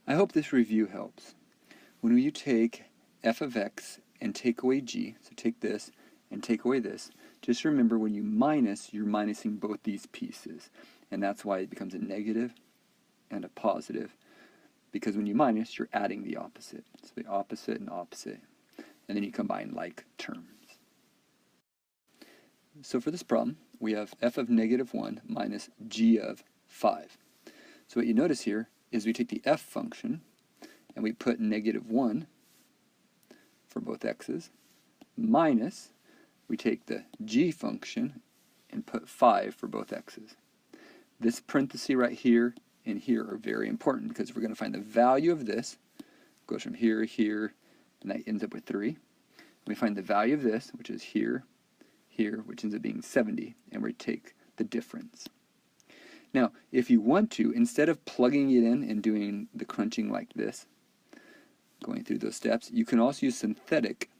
I hope this review helps. When you take f of x and take away g, so take this and take away this, just remember when you minus, you're minusing both these pieces. And that's why it becomes a negative and a positive, because when you minus, you're adding the opposite. So the opposite and opposite. And then you combine like terms. So for this problem, we have f of -1 minus g of 5. So what you notice here is we take the f function and we put -1 for both x's, minus we take the g function and put 5 for both x's. This parenthesis right here and here are very important because we're going to find the value of this. It goes from here to here, and that ends up with 3. We find the value of this, which is here, here, which ends up being 70, and we take the difference. Now, if you want to, instead of plugging it in and doing the crunching like this, going through those steps, you can also use synthetic.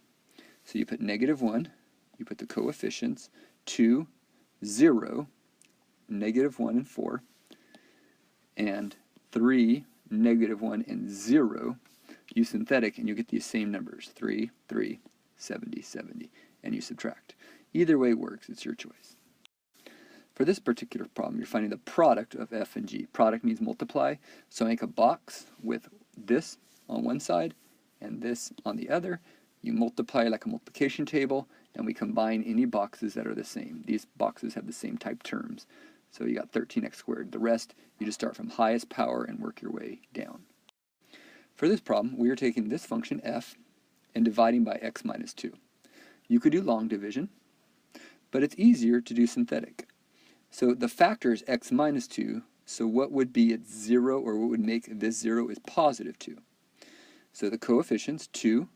So you put -1, you put the coefficients, 2, 0, -1 and 4, and 3, -1 and 0. Use synthetic and you get these same numbers, 3, 3, 70, 70, and you subtract. Either way works, it's your choice. For this particular problem, you're finding the product of f and g. Product means multiply, so make a box with this on one side and this on the other. You multiply like a multiplication table, and we combine any boxes that are the same. These boxes have the same type terms. So you got 13x squared. The rest, you just start from highest power and work your way down. For this problem, we are taking this function f and dividing by x minus 2. You could do long division, but it's easier to do synthetic. So the factor is x minus 2, so what would be at 0, or what would make this 0 is positive 2. So the coefficients, 2,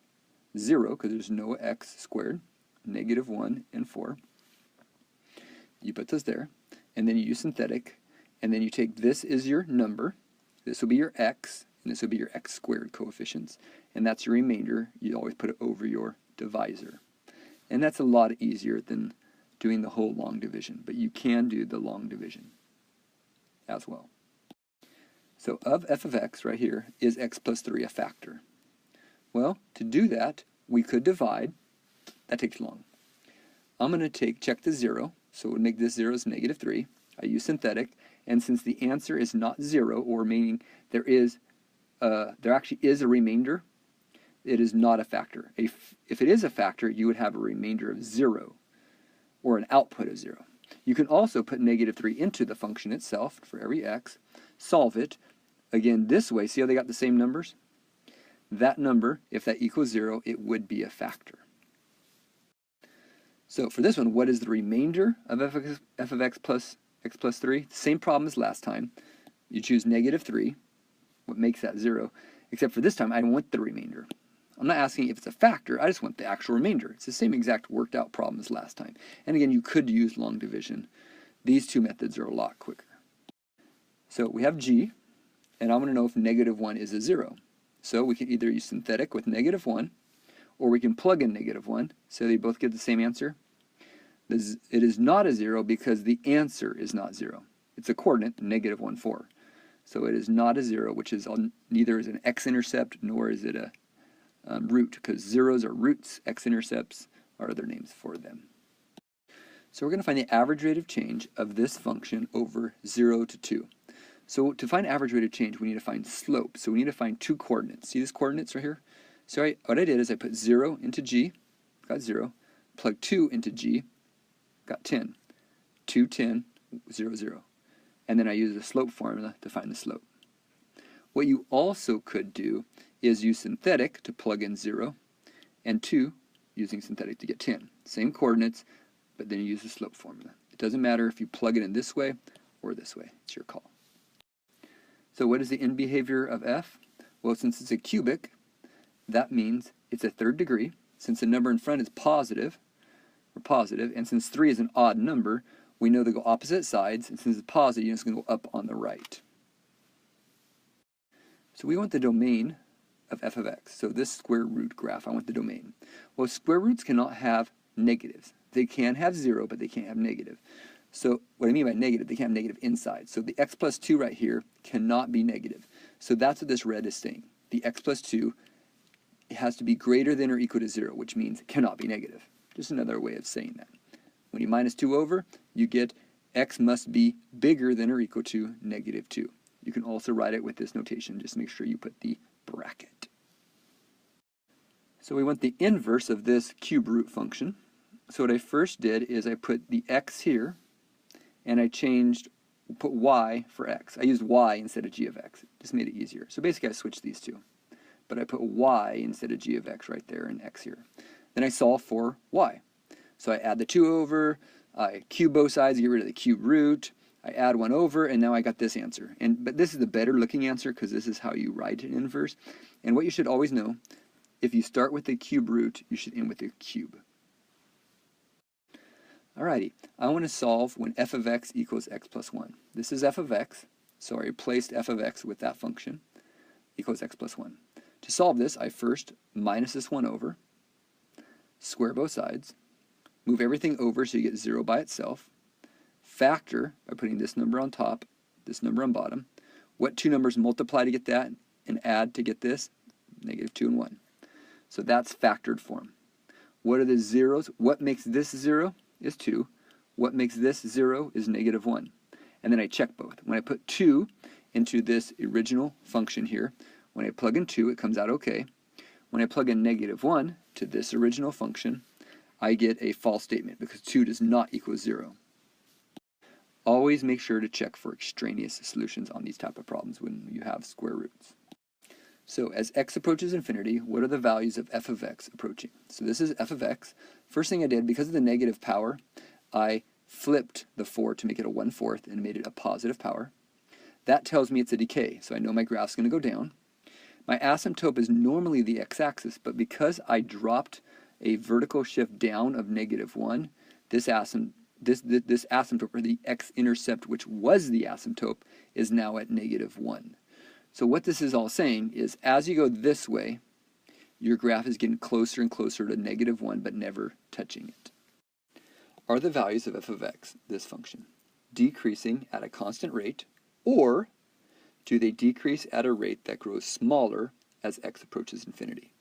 0, because there's no x squared, -1 and 4. You put those there, and then you use synthetic, and then you take this is your number, this will be your x, and this will be your x squared coefficients, and that's your remainder. You always put it over your divisor. And that's a lot easier than doing the whole long division, but you can do the long division as well. So of f of x right here, is x plus 3 a factor? Well, to do that, we could divide. That takes long. I'm going to check the 0, so it would make this 0 is -3. I use synthetic, and since the answer is not 0, or meaning there actually is a remainder, it is not a factor. If it is a factor, you would have a remainder of 0, or an output of 0. You can also put -3 into the function itself for every x, solve it, again this way. See how they got the same numbers? That number, if that equals 0, it would be a factor. So for this one, what is the remainder of f of x plus 3? Same problem as last time. You choose -3, what makes that 0, except for this time I want the remainder. I'm not asking if it's a factor, I just want the actual remainder. It's the same exact worked out problem as last time. And again, you could use long division. These two methods are a lot quicker. So we have g, and I want to know if -1 is a 0. So we can either use synthetic with -1, or we can plug in -1, so they both get the same answer. It is not a 0 because the answer is not 0. It's a coordinate, -1, 4. So it is not a 0, which is neither is an x-intercept nor is it a root, because zeros are roots, x-intercepts are other names for them. So we're going to find the average rate of change of this function over 0 to 2. So to find average rate of change, we need to find slope. So we need to find two coordinates. See these coordinates right here? So what I did is I put 0 into g, got 0, plug 2 into g, got 10, 2, 10, 0, 0. And then I use the slope formula to find the slope. What you also could do is use synthetic to plug in 0, and 2 using synthetic to get 10. Same coordinates, but then you use the slope formula. It doesn't matter if you plug it in this way or this way. It's your call. So what is the end behavior of f? Well, since it's a cubic, that means it's a third degree. Since the number in front is positive, and since 3 is an odd number, we know they go opposite sides, and since it's positive, it's going to go up on the right. So we want the domain of f of x. So this square root graph, I want the domain. Well, square roots cannot have negatives. They can have 0, but they can't have negative. So what I mean by negative, they can't have negative inside. So the x plus 2 right here cannot be negative. So that's what this red is saying. The x plus 2 has to be greater than or equal to 0, which means it cannot be negative. Just another way of saying that. When you minus 2 over, you get x must be bigger than or equal to negative 2. You can also write it with this notation. Just make sure you put the bracket. So we want the inverse of this cube root function. So what I first did is I put the x here, and I put y for x. I used y instead of g of x. Just made it easier. So basically I switched these two. But I put y instead of g of x right there and x here. Then I solve for y. So I add the 2 over, I cube both sides, get rid of the cube root, I add 1 over, and now I got this answer. But this is the better looking answer because this is how you write an inverse. And what you should always know, if you start with the cube root, you should end with the cube. Alrighty, I want to solve when f of x equals x plus 1. This is f of x, so I replaced f of x with that function, equals x plus 1. To solve this, I first minus this 1 over, square both sides, move everything over so you get 0 by itself, factor by putting this number on top, this number on bottom. What two numbers multiply to get that and add to get this? Negative 2 and 1. So that's factored form. What are the zeros? What makes this 0 is 2. What makes this 0 is negative 1. And then I check both. When I put 2 into this original function here, when I plug in 2, it comes out okay. When I plug in negative 1 to this original function, I get a false statement because 2 does not equal 0. Always make sure to check for extraneous solutions on these type of problems when you have square roots. So as x approaches infinity, what are the values of f of x approaching? So this is f of x. First thing I did, because of the negative power, I flipped the 4 to make it a 1/4 and made it a positive power. That tells me it's a decay, so I know my graph's going to go down. My asymptote is normally the x-axis, but because I dropped a vertical shift down of negative 1, this asymptote, or the x-intercept, which was the asymptote, is now at negative 1. So what this is all saying is as you go this way, your graph is getting closer and closer to negative 1, but never touching it. Are the values of f of x, this function, decreasing at a constant rate, or do they decrease at a rate that grows smaller as x approaches infinity?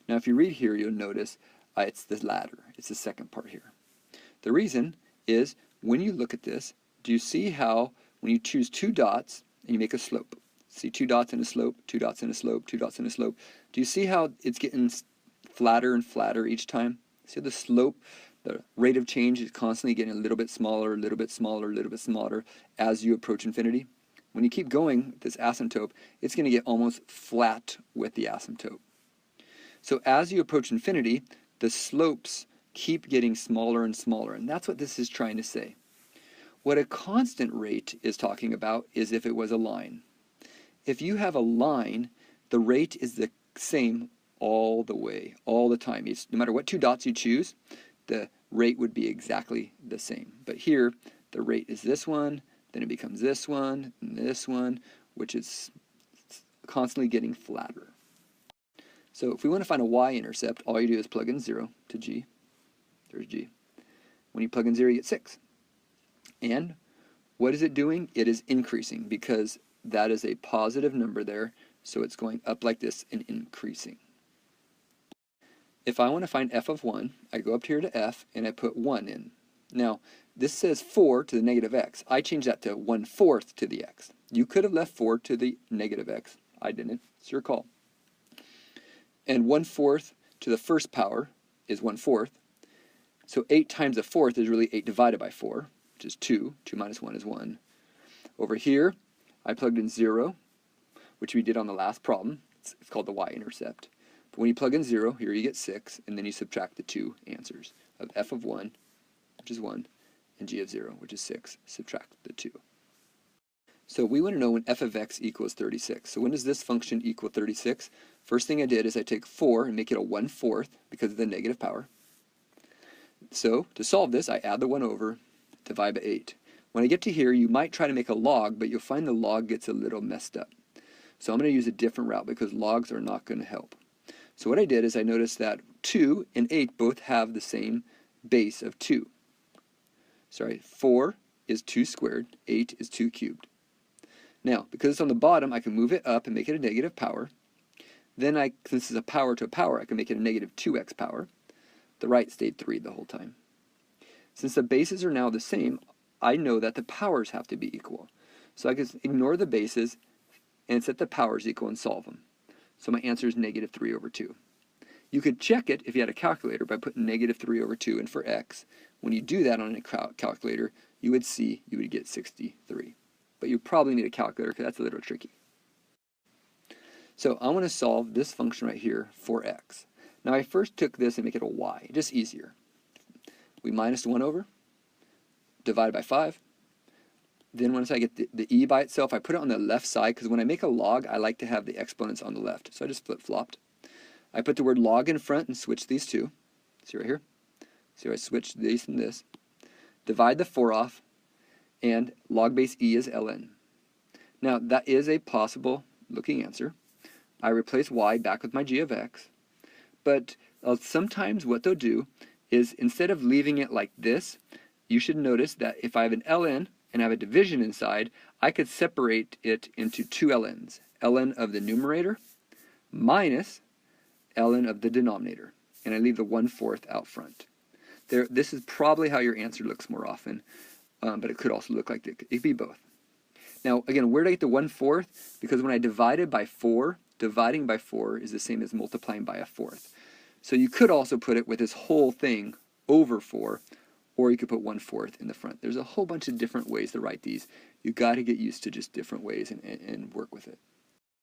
Now if you read here, you'll notice it's the latter. It's the second part here. The reason is when you look at this, do you see how when you choose 2 dots and you make a slope, see 2 dots and a slope, 2 dots and a slope, 2 dots and a slope, do you see how it's getting flatter and flatter each time? See the slope, the rate of change is constantly getting a little bit smaller, a little bit smaller, a little bit smaller as you approach infinity? When you keep going with this asymptote, it's going to get almost flat with the asymptote. So as you approach infinity, the slopes keep getting smaller and smaller, and that's what this is trying to say. What a constant rate is talking about is if it was a line. If you have a line, the rate is the same all the way, all the time. No matter what 2 dots you choose, the rate would be exactly the same. But here, the rate is this one, then it becomes this one, and this one, which is constantly getting flatter. So if we want to find a y-intercept, all you do is plug in 0 to g. There's g. When you plug in 0, you get 6. And what is it doing? It is increasing because that is a positive number there, so it's going up like this and increasing. If I want to find f of 1, I go up here to f and I put 1 in. Now, this says 4 to the negative x. I changed that to 1/4 to the x. You could have left 4 to the negative x. I didn't. It's your call. And 1/4 to the first power is 1/4. So 8 times a fourth is really 8 divided by 4, which is 2. 2 minus 1 is 1. Over here, I plugged in 0, which we did on the last problem. It's called the y-intercept. But when you plug in 0, here you get 6, and then you subtract the 2 answers of f of 1, which is 1, and g of 0, which is 6. Subtract the 2. So we want to know when f of x equals 36. So when does this function equal 36? First thing I did is I take 4 and make it a 1/4 because of the negative power. So to solve this, I add the 1 over, divide by 8. When I get to here, you might try to make a log, but you'll find the log gets a little messed up. So I'm going to use a different route because logs are not going to help. So what I did is I noticed that 2 and 8 both have the same base of 2. Sorry, 4 is 2 squared, 8 is 2 cubed. Now, because it's on the bottom, I can move it up and make it a negative power. Then since this is a power to a power, I can make it a negative 2x power. The right stayed 3 the whole time. Since the bases are now the same, I know that the powers have to be equal. So I can ignore the bases and set the powers equal and solve them. So my answer is negative 3 over 2. You could check it if you had a calculator by putting negative 3 over 2 in for x. When you do that on a calculator, you would get 63. But you probably need a calculator because that's a little tricky. So I want to solve this function right here for x. Now I first took this and make it a y, just easier. We minus 1 over, divide by 5. Then once I get the e by itself, I put it on the left side because when I make a log, I like to have the exponents on the left. So I just flip-flopped. I put the word log in front and switch these two. See right here? So I switch these and this. Divide the 4 off, and log base e is ln. Now that is a possible looking answer. I replace y back with my g of x. But sometimes what they'll do is instead of leaving it like this, you should notice that if I have an ln and I have a division inside, I could separate it into 2 ln's. ln of the numerator minus ln of the denominator. And I leave the 1/4 out front. This is probably how your answer looks more often, but it could also look like it could be both. Now, again, where did I get the 1/4? Because when I divided by 4, dividing by 4 is the same as multiplying by a 4th. So you could also put it with this whole thing over 4, or you could put 1/4 in the front. There's a whole bunch of different ways to write these. You got to get used to just different ways and work with it.